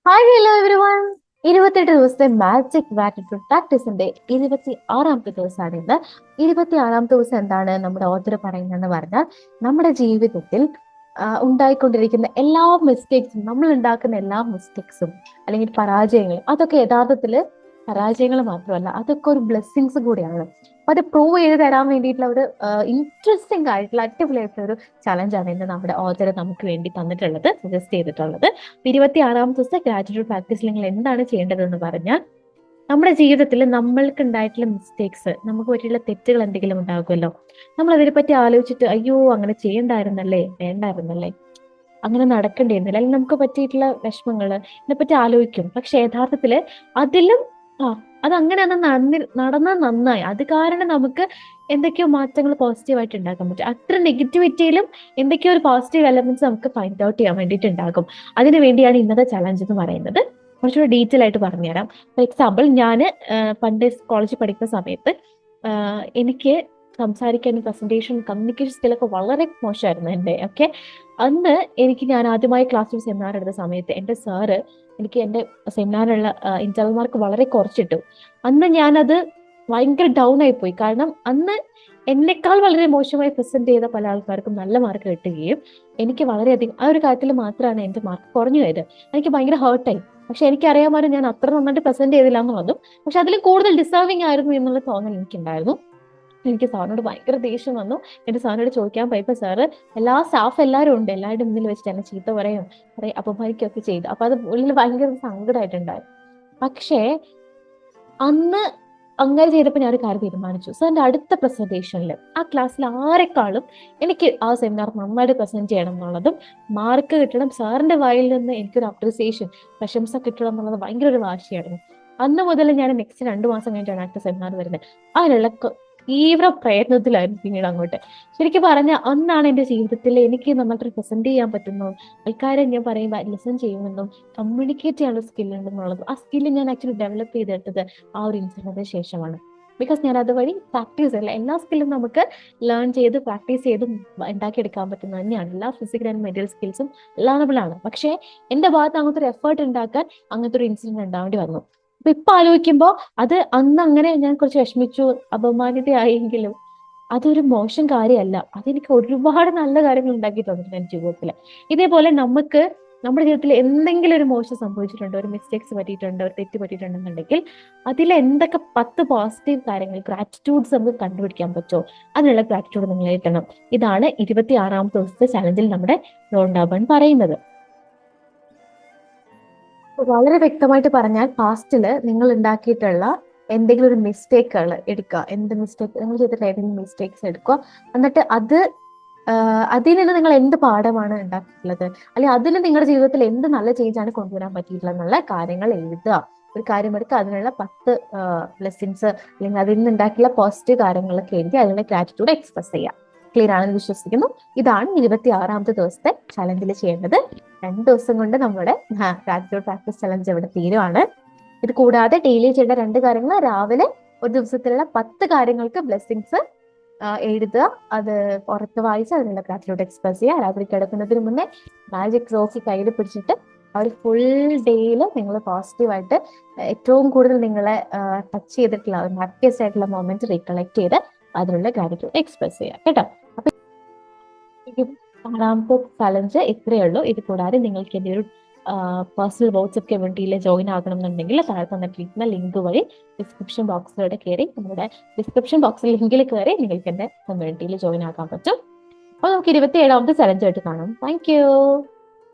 Hi hello every one. 28 ദിവസത്തെ magic gratitude പ്രാക്ടീസിന്റെ 26ാമത്തെ ദിവസമാണ് ഇന്ന്. 26ാമത്തെ ദിവസം എന്താണ് നമ്മുടെ ഓഥർ പറയുന്നതെന്ന് പറഞ്ഞാൽ, നമ്മുടെ ജീവിതത്തിൽ ഉണ്ടായിക്കൊണ്ടിരിക്കുന്ന എല്ലാ മിസ്റ്റേക്സും, നമ്മൾ ഉണ്ടാക്കുന്ന എല്ലാ മിസ്റ്റേക്സും അല്ലെങ്കിൽ പരാജയങ്ങളും, അതൊക്കെ യഥാർത്ഥത്തിൽ പരാജയങ്ങൾ മാത്രമല്ല, അതൊക്കെ ഒരു ബ്ലെസ്സിങ്സ് കൂടിയാണ്. അപ്പൊ അത് പ്രൂവ് ചെയ്ത് തരാൻ വേണ്ടിയിട്ടുള്ള ഒരു ഇൻട്രസ്റ്റിംഗ് ആയിട്ടുള്ള അടിപൊളിയായിട്ടുള്ള ഒരു ചലഞ്ചാണ് ഇന്ന് നമ്മുടെ ഓഥർ നമുക്ക് വേണ്ടി തന്നിട്ടുള്ളത്, സജസ്റ്റ് ചെയ്തിട്ടുള്ളത്. 26ാമത്തെ ദിവസത്തെ ഗ്രാറ്റിറ്റ്യൂഡ് പ്രാക്ടീസിൽ നിങ്ങൾ എന്താണ് ചെയ്യേണ്ടതെന്ന് പറഞ്ഞാൽ, നമ്മുടെ ജീവിതത്തിൽ നമ്മൾക്ക് ഉണ്ടായിട്ടുള്ള മിസ്റ്റേക്സ്, നമുക്ക് പറ്റിയുള്ള തെറ്റുകൾ എന്തെങ്കിലും ഉണ്ടാകുമല്ലോ, നമ്മൾ അതിനെ പറ്റി ആലോചിച്ചിട്ട് അയ്യോ അങ്ങനെ ചെയ്യണ്ടായിരുന്നല്ലേ, വേണ്ടായിരുന്നല്ലേ, അങ്ങനെ നടക്കേണ്ടിയിരുന്നില്ല, അല്ലെങ്കിൽ നമുക്ക് പറ്റിയിട്ടുള്ള വിഷമങ്ങള് ഇതിനെപ്പറ്റി ആലോചിക്കും. പക്ഷെ യഥാർത്ഥത്തില് അതിലും ആ അതങ്ങനെ അന്ന് നടന്നാൽ നന്നായി, അത് കാരണം നമുക്ക് എന്തൊക്കെയോ മാറ്റങ്ങൾ പോസിറ്റീവായിട്ട് ഉണ്ടാക്കാൻ പറ്റും. അത്ര നെഗറ്റിവിറ്റിയിലും എന്തൊക്കെയോ ഒരു പോസിറ്റീവ് എലമെന്റ്സ് നമുക്ക് ഫൈൻഡ് ഔട്ട് ചെയ്യാൻ വേണ്ടിയിട്ടുണ്ടാകും. അതിനു വേണ്ടിയാണ് ഇന്നത്തെ ചലഞ്ച് എന്ന് പറയുന്നത്. കുറച്ചുകൂടി ഡീറ്റെയിൽ ആയിട്ട് പറഞ്ഞുതരാം. ഫോർ എക്സാമ്പിൾ, ഞാൻ പണ്ട് കോളേജിൽ പഠിക്കുന്ന സമയത്ത് എനിക്ക് സംസാരിക്കാൻ, പ്രസന്റേഷൻ, കമ്മ്യൂണിക്കേഷൻ സ്കില്ലൊക്കെ വളരെ മോശമായിരുന്നു എൻ്റെ. ഓക്കെ, അന്ന് ഞാൻ ആദ്യമായി ക്ലാസ്സിൽ സെമിനാർ എടുത്ത സമയത്ത് എൻ്റെ സാറ് എനിക്ക് എൻ്റെ സെമിനാറിനുള്ള ഇന്റർവൽ മാർക്ക് വളരെ കുറച്ചിട്ടു. അന്ന് ഞാനത് ഭയങ്കര ഡൗൺ ആയി പോയി. കാരണം അന്ന് എന്നെക്കാൾ വളരെ മോശമായി പ്രസന്റ് ചെയ്ത പല ആൾക്കാർക്കും നല്ല മാർക്ക് കിട്ടുകയും എനിക്ക് വളരെയധികം ആ ഒരു കാര്യത്തിൽ മാത്രമാണ് എൻ്റെ മാർക്ക് കുറഞ്ഞു പോയത്. എനിക്ക് ഭയങ്കര ഹേർട്ടായി. പക്ഷെ എനിക്കറിയാമായിരുന്നു ഞാൻ അത്ര നന്നായിട്ട് പ്രസന്റ് ചെയ്തില്ല എന്നുള്ളതും. പക്ഷെ അതിൽ കൂടുതൽ ഡിസേർവിംഗ് ആയിരുന്നു എന്നുള്ള തോന്നൽ എനിക്കുണ്ടായിരുന്നു. എനിക്ക് സാറിനോട് ഭയങ്കര ദേഷ്യം വന്നു. എന്റെ സാറിനോട് ചോദിക്കാൻ പോയപ്പോ സാറ് എല്ലാ സ്റ്റാഫ് എല്ലാവരും ഉണ്ട്, എല്ലാവരുടെ മുന്നിൽ വെച്ചിട്ട് എന്നെ ചീത്ത പറയും അപമാനിക്കുകയൊക്കെ ചെയ്തു. അപ്പൊ അത് ഉള്ളിൽ ഭയങ്കര സങ്കടമായിട്ടുണ്ടായിരുന്നു. പക്ഷേ അന്ന് അങ്ങനെ ചെയ്തപ്പോൾ ഞാൻ ഒരു കാര്യം തീരുമാനിച്ചു. സാറിന്റെ അടുത്ത പ്രസന്റേഷനിൽ ആ ക്ലാസ്സിൽ ആരെക്കാളും എനിക്ക് ആ സെമിനാർ നന്നായിട്ട് പ്രസന്റ് ചെയ്യണം എന്നുള്ളതും, മാർക്ക് കിട്ടണം, സാറിന്റെ വായിൽ നിന്ന് എനിക്കൊരു അപ്രിസിയേഷൻ, പ്രശംസ കിട്ടണം എന്നുള്ളത് ഭയങ്കര ഒരു വാശിയായിരുന്നു. അന്ന് മുതൽ ഞാൻ നെക്സ്റ്റ് 2 മാസം കഴിഞ്ഞിട്ടാണ് അടുത്ത സെമിനാർ വരുന്നത്. അതിനുള്ള തീവ്ര പ്രയത്നത്തിലായിരുന്നു പിന്നീട് അങ്ങോട്ട്. ശരിക്കും പറഞ്ഞാൽ അന്നാണ് എൻ്റെ ജീവിതത്തിൽ എനിക്ക് നന്നായിട്ട് പ്രസന്റ് ചെയ്യാൻ പറ്റുന്നു, ആൾക്കാരെ ഞാൻ പറയുമ്പോൾ ലിസൺ ചെയ്യുമെന്നും കമ്മ്യൂണിക്കേറ്റ് ചെയ്യാനുള്ള സ്കിൽ ഉണ്ടെന്നുള്ളതും, ആ സ്കില്ല് ഞാൻ ആക്ച്വലി ഡെവലപ്പ് ചെയ്തെടുത്തത് ആ ഒരു ഇൻസിഡന്റിന് ശേഷമാണ്. ബിക്കോസ് ഞാൻ അതുവഴി പ്രാക്ടീസ് അല്ല, എല്ലാ സ്കില്ലും നമുക്ക് ലേൺ ചെയ്ത് പ്രാക്ടീസ് ചെയ്ത് ഉണ്ടാക്കിയെടുക്കാൻ പറ്റുന്നത് തന്നെയാണ്. എല്ലാ ഫിസിക്കൽ ആൻഡ് മെന്റൽ സ്കിൽസും ലേണബിൾ ആണ്. പക്ഷേ എന്റെ ഭാഗത്ത് അങ്ങനത്തെ ഒരു എഫേർട്ട് ഉണ്ടാക്കാൻ അങ്ങനത്തെ ഒരു ഇൻസിഡന്റ് ഉണ്ടാവേണ്ടി വന്നു. അപ്പൊ ഇപ്പൊ ആലോചിക്കുമ്പോ അത് അന്ന് അങ്ങനെ ഞാൻ കുറച്ച് വിഷമിച്ചു, അപമാനിതയായെങ്കിലും അതൊരു മോശം കാര്യമല്ല. അതെനിക്ക് ഒരുപാട് നല്ല കാര്യങ്ങൾ ഉണ്ടാക്കി തന്നിട്ടുണ്ട് എൻ്റെ ജീവിതത്തിൽ. ഇതേപോലെ നമുക്ക് നമ്മുടെ ജീവിതത്തിൽ എന്തെങ്കിലും ഒരു മോശം സംഭവിച്ചിട്ടുണ്ടോ, ഒരു മിസ്റ്റേക്സ് പറ്റിയിട്ടുണ്ടോ, ഒരു തെറ്റ് പറ്റിയിട്ടുണ്ടെന്നുണ്ടെങ്കിൽ അതിൽ എന്തൊക്കെ 10 പോസിറ്റീവ് കാര്യങ്ങൾ, ഗ്രാറ്റിറ്റ്യൂഡ്സ് നമുക്ക് കണ്ടുപിടിക്കാൻ പറ്റുമോ, അതിനുള്ള ഗ്രാറ്റിറ്റ്യൂഡ് നിങ്ങൾ എഴുതണം. ഇതാണ് 26ാമത്തെ ദിവസത്തെ ചലഞ്ചിൽ നമ്മുടെ റോണ്ട ബൺ പറയുന്നത്. വളരെ വ്യക്തമായിട്ട് പറഞ്ഞാൽ, പാസ്റ്റില് നിങ്ങൾ ഉണ്ടാക്കിയിട്ടുള്ള എന്തെങ്കിലും ഒരു മിസ്റ്റേക്കുകൾ എടുക്കുക. എന്ത് മിസ്റ്റേക്ക് നിങ്ങൾ ചെയ്തിട്ട് ഏതെങ്കിലും മിസ്റ്റേക്സ് എടുക്കുക. എന്നിട്ട് അതിൽ നിന്ന് നിങ്ങൾ എന്ത് പാഠമാണ് ഉണ്ടാക്കിയിട്ടുള്ളത്, അല്ലെങ്കിൽ അതിൽ നിങ്ങളുടെ ജീവിതത്തിൽ എന്ത് നല്ല ചേഞ്ച് ആണ് കൊണ്ടുവരാൻ പറ്റിയിട്ടുള്ളത് എന്നുള്ള കാര്യങ്ങൾ എഴുതുക. ഒരു കാര്യം എടുക്കുക, അതിനുള്ള 10 ബ്ലെസ്സിങ്സ് അല്ലെങ്കിൽ അതിൽ നിന്ന് ഉണ്ടാക്കിയുള്ള പോസിറ്റീവ് കാര്യങ്ങളൊക്കെ എഴുതി അതിനുള്ള ഗ്രാറ്റിറ്റ്യൂഡ് എക്സ്പ്രസ് ചെയ്യുക. ക്ലിയർ ആണെന്ന് വിശ്വസിക്കുന്നു. ഇതാണ് 26ാമത്തെ ദിവസത്തെ ചലഞ്ചിൽ ചെയ്യേണ്ടത്. 2 ദിവസം കൊണ്ട് നമ്മുടെ ഗ്രാറ്റിറ്റ്യൂഡ് പ്രാക്ടീസ് ചലഞ്ച് ഇവിടെ തീരുവാണ്. ഇത് കൂടാതെ ഡെയിലി ചെയ്യേണ്ട 2 കാര്യങ്ങൾ: രാവിലെ ഒരു ദിവസത്തിലുള്ള 10 കാര്യങ്ങൾക്ക് ബ്ലെസ്സിങ്സ് എഴുതുക, അത് പുറത്ത് വായിച്ച് അതിനുള്ള ഗ്രാറ്റിറ്റ്യൂഡ് എക്സ്പ്രസ് ചെയ്യുക. രാത്രി കിടക്കുന്നതിന് മുന്നേ മാജിക് റോക്കി കയ്യിൽ പിടിച്ചിട്ട് ആ ഒരു ഫുൾ ഡേയിൽ നിങ്ങൾ പോസിറ്റീവായിട്ട് ഏറ്റവും കൂടുതൽ നിങ്ങളെ ടച്ച് ചെയ്തിട്ടുള്ള ഹാപ്പിയസ്റ്റ് ആയിട്ടുള്ള മൊമെന്റ് റീകളക്ട് ചെയ്ത് അതിനുള്ള ഗ്രാറ്റിറ്റ്യൂഡ് എക്സ്പ്രസ് ചെയ്യുക കേട്ടോ. അപ്പൊ 6ാമത്തെ ചലഞ്ച് ഇത്രയേ ഉള്ളൂ. ഇത് കൂടാതെ നിങ്ങൾക്ക് എൻ്റെ ഒരു പേഴ്സണൽ വാട്സ്ആപ്പ് കമ്മ്യൂണിറ്റിയിൽ ജോയിൻ ആകണം എന്നുണ്ടെങ്കിൽ താഴെ തന്നിട്ടിരിക്കുന്ന ലിങ്ക് വഴി ഡിസ്ക്രിപ്ഷൻ ബോക്സിലൂടെ കയറി നമ്മുടെ ഡിസ്ക്രിപ്ഷൻ ബോക്സിൽ ലിങ്കിൽ കയറി നിങ്ങൾക്ക് എൻ്റെ കമ്മ്യൂണിറ്റിയിൽ ജോയിൻ ആക്കാൻ പറ്റും. അപ്പോൾ നമുക്ക് 27ാമത്തെ ചലഞ്ച് ആയിട്ട് കാണാം. Thank you.